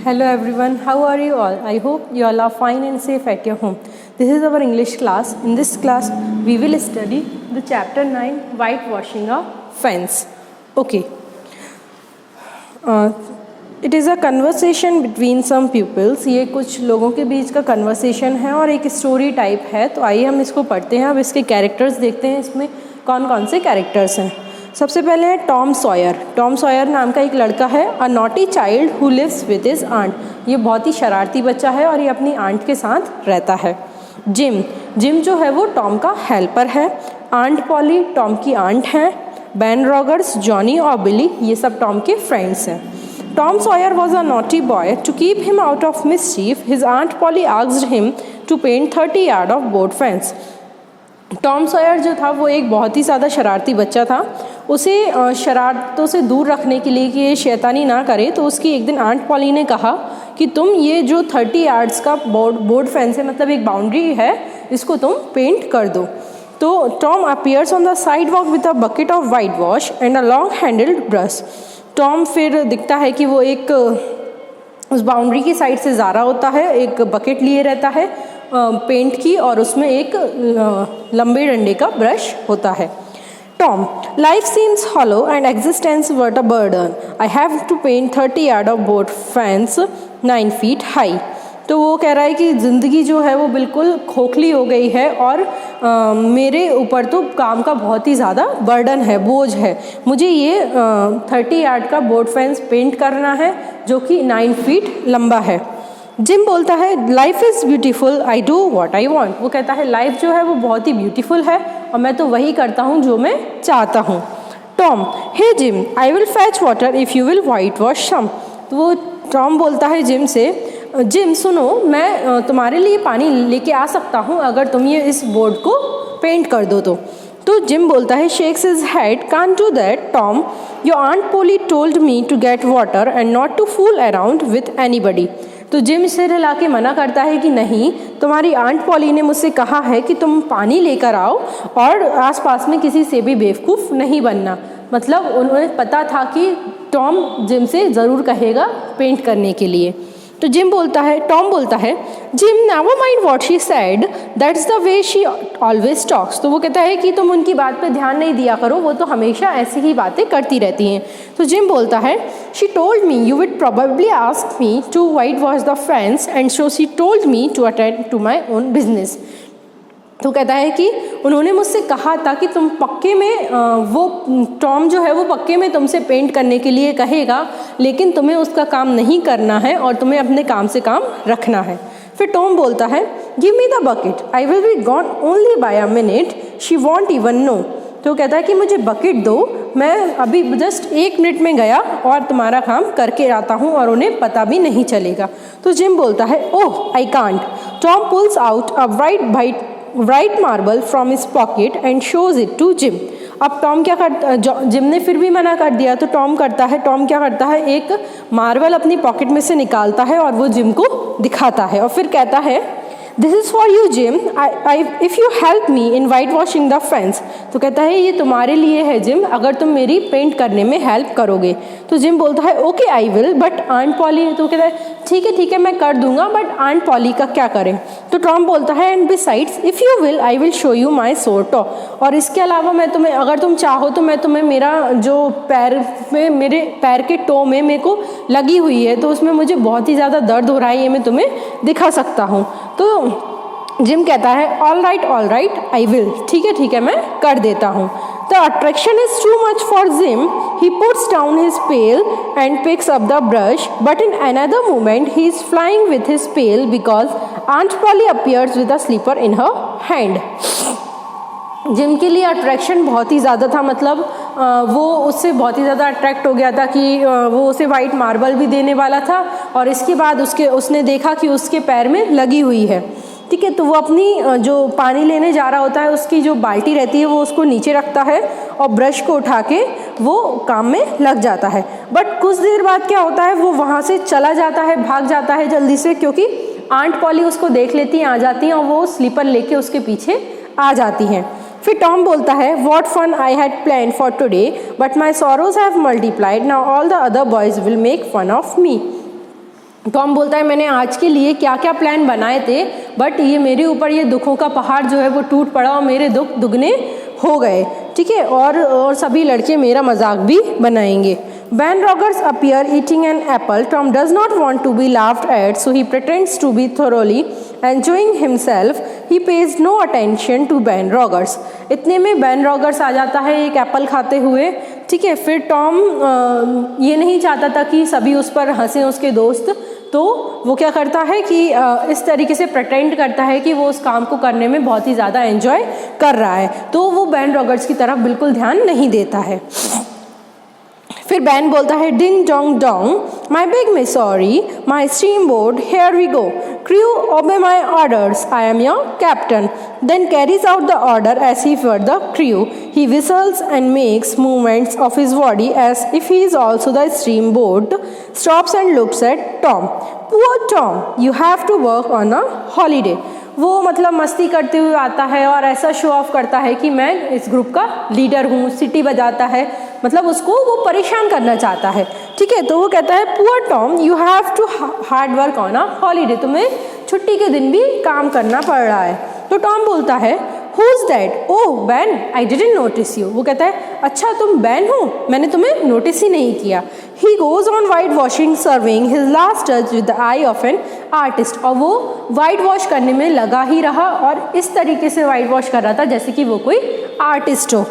Hello everyone, how are you all? I hope you all are fine and safe at your home. This is our English class. In this class, we will study the chapter 9, whitewashing a fence. Okay. It is a conversation between some pupils. ये कुछ लोगों के बीच का conversation है और एक story type है. तो आइए हम इसको पढ़ते हैं. अब इसके characters देखते हैं इसमें कौन कौन से characters हैं. सबसे पहले है टॉम सॉयर. टॉम सॉयर नाम का एक लड़का है. A naughty child who lives with his aunt. ये बहुत ही शरारती बच्चा है और ये अपनी आंट के साथ रहता है. जिम. जिम जो है वो टॉम का हेल्पर है. आंट पॉली टॉम की आंट है. बैन रॉगर्स, जॉनी और बिली ये सब टॉम के फ्रेंड्स हैं. Tom Sawyer was a naughty boy. To keep him out of mischief, his aunt Polly asked him to paint 30 yards of board fence. Tom Sawyer जो था वो एक बहुत ही ज़्यादा शरारती बच्चा था. उसे शरारतों से दूर रखने के लिए कि ये शैतानी ना करे, तो उसकी एक दिन आंट पॉली ने कहा कि तुम ये जो 30 यार्ड्स का बोर्ड फेंस है, मतलब एक बाउंड्री है, इसको तुम पेंट कर दो. तो Tom appears on the side walk with a bucket of white wash and a long handled brush. Tom फिर दिखता है कि वो एक उस बाउंड्री की साइड से ज़ारा होता है, एक बकेट लिए रहता है पेंट की, और उसमें एक लंबे डंडे का ब्रश होता है. Tom. Life seems hollow and existence but a burden. I have to paint 30 yard of board fence 9 feet high. तो वो कह रहा है कि ज़िंदगी जो है वो बिल्कुल खोखली हो गई है और मेरे ऊपर तो काम का बहुत ही ज़्यादा बर्डन है, बोझ है. मुझे ये 30 यार्ड का बोर्ड फेंस पेंट करना है जो कि 9 feet लंबा है. जिम बोलता है life is beautiful, I do what I want. वो कहता है लाइफ जो है वो बहुत ही ब्यूटीफुल है और मैं तो वही करता हूँ जो मैं चाहता हूँ. Tom. Hey Jim, I will fetch water if you will whitewash some. तो वो टॉम बोलता है जिम से, जिम सुनो, मैं तुम्हारे लिए पानी लेके आ सकता हूँ अगर तुम ये इस बोर्ड को पेंट कर दो तो. तो जिम बोलता है shakes his head, can't do that Tom, your aunt Polly told me to get water and not to fool around with anybody. तो जिम सिर हिला के मना करता है कि नहीं, तुम्हारी आंट पॉली ने मुझसे कहा है कि तुम पानी लेकर आओ और आसपास में किसी से भी बेवकूफ़ नहीं बनना. मतलब उन्हें पता था कि टॉम जिम से ज़रूर कहेगा पेंट करने के लिए. तो टॉम बोलता है gym never mind what she said, that's the way she always talks. तो वो कहता है कि तुम उनकी बात पे ध्यान नहीं दिया करो, वो तो हमेशा ऐसी ही बातें करती रहती हैं. तो जिम बोलता है she told me you would probably ask me to whitewash the fence and so she told me to attend to my own business. तो कहता है कि उन्होंने मुझसे कहा था कि तुम पक्के में वो टॉम जो है वो पक्के में तुमसे पेंट करने के लिए कहेगा, लेकिन तुम्हें उसका काम नहीं करना है और तुम्हें अपने काम से काम रखना है. फिर टॉम बोलता है give me the bucket, I will be gone only by a minute, she want even know. तो कहता है कि मुझे बकेट दो, मैं अभी जस्ट 1 मिनट में गया और तुम्हारा काम करके आता हूँ और उन्हें पता भी नहीं चलेगा. तो जिम बोलता है oh I can't. Tom pulls out a bright marble from his pocket and shows it to Jim. अब टॉम क्या करता, जिम ने फिर भी मना कर दिया तो टॉम क्या करता है एक मार्बल अपनी पॉकेट में से निकालता है और वो जिम को दिखाता है और फिर कहता है this is for you gym, I if you help me in white washing the fence. तो कहता है ये तुम्हारे लिए है जिम, अगर तुम मेरी पेंट करने में हेल्प करोगे. तो जिम बोलता है okay I will, but aunt Polly. तो कहता है ठीक है मैं कर दूंगा, बट आंट पॉली का क्या करें. तो टॉम बोलता है and besides if you will I will show you माई सोर टॉ. और इसके अलावा मैं तुम्हें, अगर तुम चाहो तो मैं तुम्हें मेरा जो मेरे पैर के टो में मेरे को लगी हुई है, तो उसमें मुझे बहुत ही ज़्यादा दर्द हो रहा है, ये मैं तुम्हें दिखा सकता हूँ. तो जिम कहता है ऑल राइट आई विल, ठीक है मैं कर देता हूँ. The attraction is too much for Jim, he puts down his pail and picks up the brush, but in another moment he is flying with his pail because aunt Polly appears with a slipper in her hand. Jim के लिए attraction बहुत ही ज़्यादा था, मतलब वो उससे बहुत ही ज़्यादा अट्रैक्ट हो गया था कि वो उसे वाइट मार्बल भी देने वाला था और इसके बाद उसने देखा कि उसके पैर में लगी हुई है. ठीक है, तो वो अपनी जो पानी लेने जा रहा होता है उसकी जो बाल्टी रहती है वो उसको नीचे रखता है और ब्रश को उठा के वो काम में लग जाता है. बट कुछ देर बाद क्या होता है, वो वहाँ से चला जाता है, भाग जाता है जल्दी से, क्योंकि आंट पॉली उसको देख लेती हैं, आ जाती हैं और वो स्लीपर लेके उसके पीछे आ जाती हैं. फिर टॉम बोलता है what fun I had plan for today but my sorrows have multiplied, now all the other boys will make fun of me. Tom बोलता है मैंने आज के लिए क्या क्या प्लान बनाए थे, बट ये मेरे ऊपर ये दुखों का पहाड़ जो है वो टूट पड़ा और मेरे दुख दुगने हो गए, ठीक है, और सभी लड़के मेरा मजाक भी बनाएंगे। When Rogers appear eating an apple, Tom does not want to be laughed at, so he pretends to be thoroughly enjoying himself. He pays no attention to Ben Rogers. इतने में Ben Rogers आ जाता है एक Apple खाते हुए, ठीक है। फिर टॉम ये नहीं चाहता था कि सभी उस पर हंसें उसके दोस्त, तो वो क्या करता है कि इस तरीके से प्रटेंड करता है कि वो उस काम को करने में बहुत ही ज़्यादा एंजॉय कर रहा है, तो वो Ben Rogers की तरफ बिल्कुल ध्यान नहीं देता है। फिर बैन बोलता है ding dong dong my big Missouri my steamboat here we go crew obey my orders I am your captain then carries out the order as he for the crew he whistles and makes movements of his body as if he is also the steamboat stops and looks at Tom poor Tom you have to work on a holiday. वो मतलब मस्ती करते हुए आता है और ऐसा show off करता है कि मैं इस ग्रुप का लीडर हूँ, सिटी बजाता है, मतलब उसको वो परेशान करना चाहता है, ठीक है। तो वो कहता है poor Tom you have to hard work on a holiday, तुम्हें छुट्टी के दिन भी काम करना पड़ रहा है। तो टॉम बोलता है Who's that? Oh, Ben, I didn't notice you. वो कहता है अच्छा तुम बैन हो, मैंने तुम्हें नोटिस ही नहीं किया। He goes on white washing, serving his last touch with the eye of an artist. और वो वाइट वॉश करने में लगा ही रहा और इस तरीके से वाइट वॉश कर रहा था जैसे कि वो कोई आर्टिस्ट हो।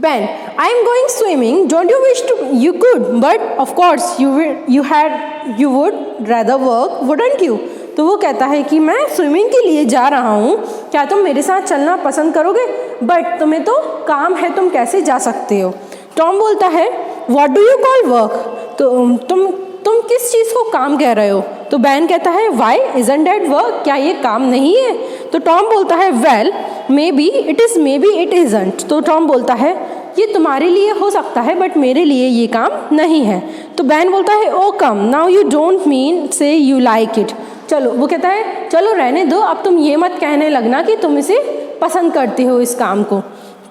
Ben, I am going swimming. Don't you wish to? You could, but of course you would rather work, wouldn't you? तो वो कहता है कि मैं स्विमिंग के लिए जा रहा हूँ, क्या तुम मेरे साथ चलना पसंद करोगे? बट तुम्हें तो काम है, तुम कैसे जा सकते हो? टॉम बोलता है what do you call work? तो तुम किस चीज़ को काम कह रहे हो? तो बैन कहता है वाई इजंट दैट वर्क? क्या ये काम नहीं है? तो टॉम बोलता है well may be it is may be it isn't. तो टॉम बोलता है ये तुम्हारे लिए हो सकता है बट मेरे लिए ये काम नहीं है। तो बैन बोलता है oh come now you don't mean say you like it. चलो, वो कहता है चलो रहने दो, अब तुम ये मत कहने लगना कि तुम इसे पसंद करते हो इस काम को।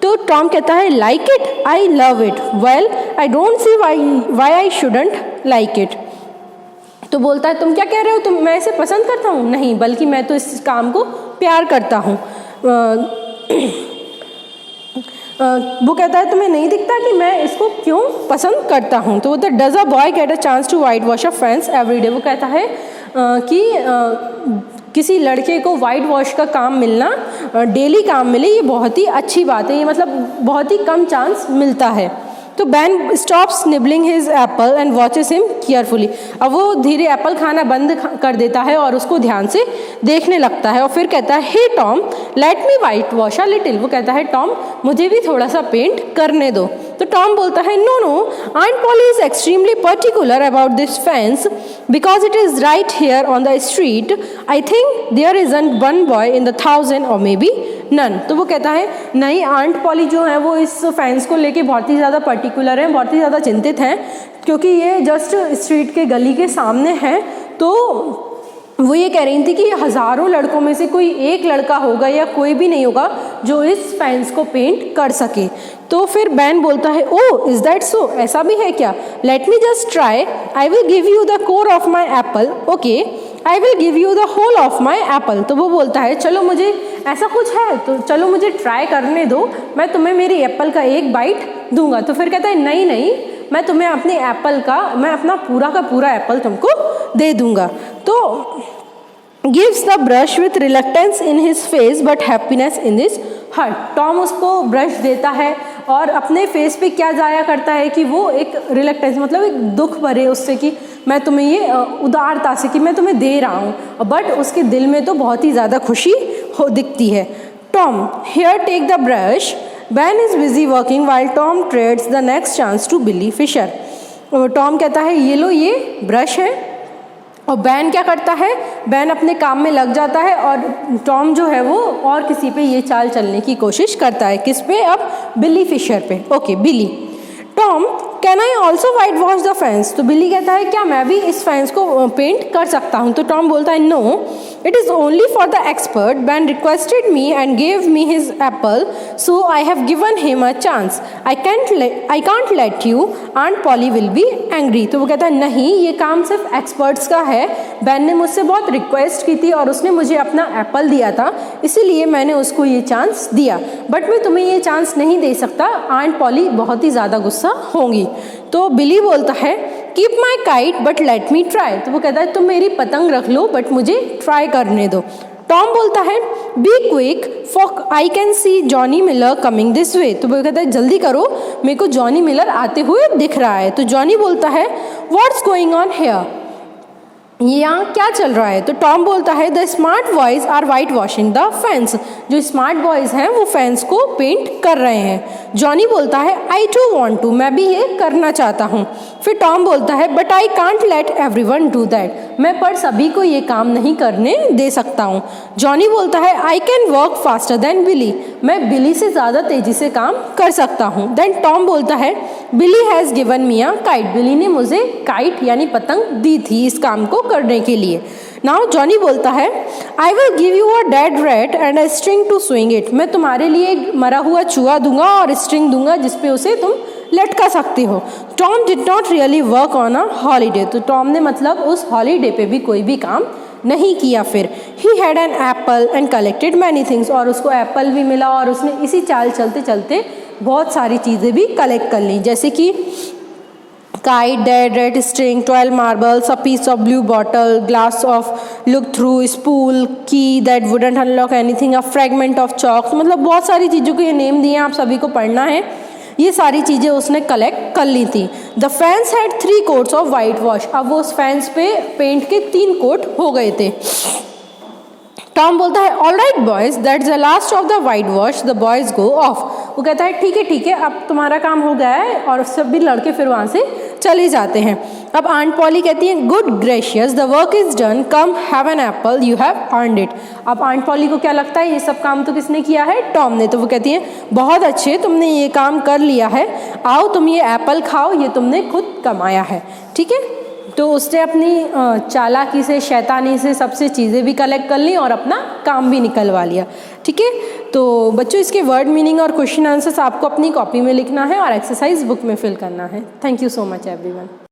तो टॉम कहता है like it, I love it, well I don't see why I shouldn't like it. तो बोलता है तुम क्या कह रहे हो, तुम मैं इसे पसंद करता हूँ? नहीं, बल्कि मैं तो इस काम को प्यार करता हूँ। वो कहता है तुम्हें नहीं दिखता कि मैं इसको क्यों पसंद करता हूँ? तो वो does a boy get a chance to whitewash a fence every day. वो कहता है कि किसी लड़के को वाइट वॉश का काम मिलना, डेली काम मिले, ये बहुत ही अच्छी बात है, ये मतलब बहुत ही कम चांस मिलता है। तो ban stops nibbling his Apple and watches him carefully. अब वो धीरे एप्पल खाना बंद कर देता है और उसको ध्यान से देखने लगता है और फिर कहता है hey Tom let me whitewash a little. वो कहता है टॉम मुझे भी थोड़ा सा पेंट करने दो। तो टॉम बोलता है no no aunt Polly is extremely particular about this fence because it is right here on the street. I think there isn't one boy in the 1000 or may be none. तो वो कहता है नहीं, aunt poly जो है वो इस fence को लेके बहुत ही ज़्यादा पर्टिकुलर हैं, बहुत ही ज़्यादा चिंतित हैं, क्योंकि ये जस्ट स्ट्रीट के गली के सामने है। तो वो ये कह रही थी कि हज़ारों लड़कों में से कोई एक लड़का होगा या कोई भी नहीं होगा जो इस फेंस को पेंट कर सके। तो फिर बैन बोलता है ओह इज़ दैट सो, ऐसा भी है क्या? Let me just try, I will give you the core of my apple, okay I will give you the whole of my apple. तो वो बोलता है चलो मुझे ऐसा कुछ है तो चलो मुझे ट्राई करने दो, मैं तुम्हें मेरी एप्पल का एक बाइट दूंगा। तो फिर कहता है नहीं नहीं, मैं तुम्हें अपने एप्पल का, मैं अपना पूरा का पूरा एप्पल तुमको दे दूंगा। तो gives the brush with reluctance in his face but happiness in his heart। Tom उसको ब्रश देता है और अपने फेस पे क्या जाया करता है कि वो एक रिलक्टेंस, मतलब एक दुख भरे उससे कि मैं तुम्हें ये उदारता से कि मैं तुम्हें दे रहा हूँ, बट उसके दिल में तो बहुत ही ज़्यादा खुशी हो दिखती है। Tom here take the brush, Ben is busy working while Tom trades the next chance to Billy Fisher। Tom कहता है ये लो ये ब्रश है, और बैन क्या करता है, बैन अपने काम में लग जाता है और टॉम जो है वो और किसी पे ये चाल चलने की कोशिश करता है। किस पे? अब बिली फिशर पे। Okay Billy. Tom can I also whitewash the fence. तो बिली कहता है क्या मैं भी इस फेंस को पेंट कर सकता हूँ? तो टॉम बोलता है no It is only for the expert. Ben requested me and gave me his apple, so I have given him a chance. I can't let you. Aunt Polly will be angry. तो वो कहता है नहीं, ये काम सिर्फ experts का है. बैन ने मुझसे बहुत रिक्वेस्ट की थी और उसने मुझे अपना एप्पल दिया था, इसीलिए मैंने उसको ये चांस दिया, बट मैं तुम्हें ये चांस नहीं दे सकता. आंट पॉली बहुत ही ज़्यादा गुस्सा होंगी. तो बिली बोलता है keep my kite but let me try. तो वो कहता है तुम मेरी पतंग रख लो बट मुझे ट्राई करने दो. टॉम बोलता है be quick for I can see Johnny Miller coming this way. तो वो कहता है जल्दी करो, मेरे को जॉनी मिलर आते हुए दिख रहा है. तो जॉनी बोलता है व्हाट्स गोइंग ऑन हियर, यहाँ क्या चल रहा है. तो टॉम बोलता है the smart boys are whitewashing the fence. जो स्मार्ट बॉयज़ हैं वो फेंस को पेंट कर रहे हैं. जॉनी बोलता है आई टू वॉन्ट टू, मैं भी ये करना चाहता हूँ. फिर टॉम बोलता है but I can't let everyone do that, मैं पर सभी को ये काम नहीं करने दे सकता हूँ. जॉनी बोलता है I can work faster than Billy, मैं बिली से ज़्यादा तेज़ी से काम कर सकता हूँ. देन टॉम बोलता है Billy has given me a kite, Billy ने मुझे काइट यानी पतंग दी थी इस काम को करने के लिए. नाउ जॉनी बोलता है I will give you a dead rat and a string to swing it, मैं तुम्हारे लिए एक मरा हुआ चूहा दूंगा और स्ट्रिंग दूंगा जिसपे उसे तुम लटका सकती हो. Tom did not really work on a holiday. तो टॉम ने मतलब उस हॉलीडे पे भी कोई भी काम नहीं किया. फिर he had an apple and collected many things, और उसको एप्पल भी मिला और उसने इसी चाल चलते चलते बहुत सारी चीज़ें भी कलेक्ट कर ली, जैसे कि kite, dead rat string, 12 marbles, a piece of blue bottle, glass of look through, spool, key that wouldn't unlock anything, a fragment of chalk. मतलब बहुत सारी चीज़ों के ये नेम दिए हैं, आप सभी को पढ़ना है. ये सारी चीज़ें उसने कलेक्ट कर ली थी. The fans had 3 quotes of white wash, अब वो उस फैंस पे पेंट के 3 कोट हो गए थे. टॉम बोलता है all right boys that's the last of the white wash, the boys go of. वो कहता है ठीक है अब तुम्हारा काम हो गया है, और सभी लड़के फिर वहाँ से चले जाते हैं. अब आंट पॉली कहती है good gracious the work is done, come have an apple, you have earned it. अब आंट पॉली को क्या लगता है ये सब काम तो किसने किया है, टॉम ने. तो वो कहती है बहुत अच्छे, तुमने ये काम कर लिया है, आओ तुम ये एप्पल खाओ, ये तुमने खुद कमाया है. ठीक है, तो उसने अपनी चालाकी से, शैतानी से सबसे चीज़ें भी कलेक्ट कर ली और अपना काम भी निकलवा लिया. ठीक है, तो बच्चों इसके वर्ड मीनिंग और क्वेश्चन आंसर्स आपको अपनी कॉपी में लिखना है और एक्सरसाइज बुक में फिल करना है. Thank you so much everyone.